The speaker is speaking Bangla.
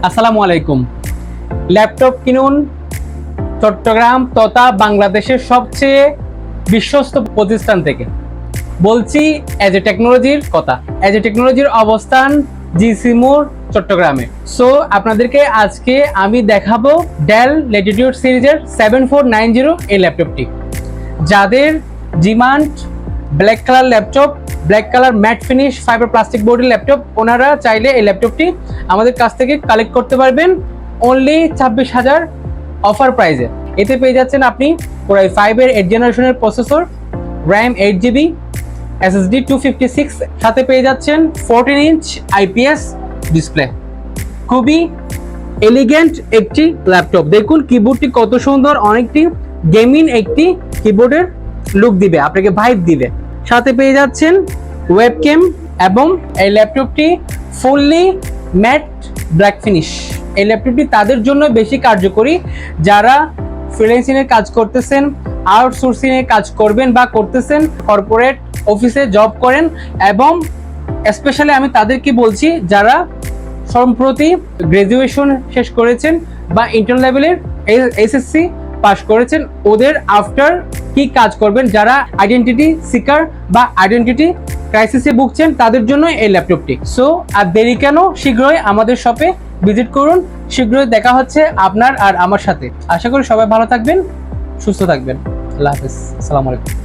আসসালামু আলাইকুম। ল্যাপটপ কিনুন চট্টগ্রাম তথা বাংলাদেশের সবচেয়ে বিশ্বস্ত প্রতিষ্ঠান থেকে। বলছি এজ এ টেকনোলজির কথা। এজ এ টেকনোলজির অবস্থান জিসি মোড় চট্টগ্রামে। সো আপনাদেরকে আজকে আমি দেখাবো ডেল ল্যাটিটিউড সিরিজের 7490 এই ল্যাপটপটি। যাদের demand black colour laptop, black colour matte finish fibre plastic বোর্ডের ল্যাপটপ, ওনারা চাইলে এই ল্যাপটপটি আমাদের কাছ থেকে কালেক্ট করতে পারবেন অনলি 26,000 অফার প্রাইজে। এতে পেয়ে যাচ্ছেন আপনি Core i5-এর 8th জেনারেশনের প্রসেসর, RAM 8GB, SSD 256, সাথে পেয়ে যাচ্ছেন 14 ইঞ্চ IPS ডিসপ্লে। খুবই এলিগেন্ট একটি ল্যাপটপ। দেখুন কিবোর্ডটি কত সুন্দর, অনেকটি গেমিং একটি কিবোর্ডের লুক দিবে, আপনাকে ভাইব দিবে। সাথে পেয়ে যাচ্ছেন ওয়েবক্যাম এবং এই ল্যাপটপটি ফুললি ম্যাট ব্ল্যাক ফিনিশ। এই ল্যাপটপটি তাদের জন্য বেশি কার্যকরী যারা ফ্রিল্যান্সিং এর কাজ করতেছেন, আউটসোর্সিং এর কাজ করবেন বা করতেছেন, কর্পোরেট অফিসে জব করেন, এবং স্পেশালি আমি তাদেরকে বলছি যারা সম্প্রতি গ্রাজুয়েশন শেষ করেছেন বা ইন্টার লেভেলের এসএসসি পাস করেছেন, ওদের আফটার কি কাজ করবেন, যারা আইডেন্টিটি সিকার বা আইডেন্টিটি ক্রাইসিসে ভুগছেন, তাদের জন্য এই ল্যাপটপটি। সো আর দেরি কেন, শীঘ্রই আমাদের শপে ভিজিট করুন। শীঘ্রই দেখা হচ্ছে আপনার আর আমার সাথে। আশা করি সবাই ভালো থাকবেন, সুস্থ থাকবেন। আল্লাহ হাফেজ, আসসালামু আলাইকুম।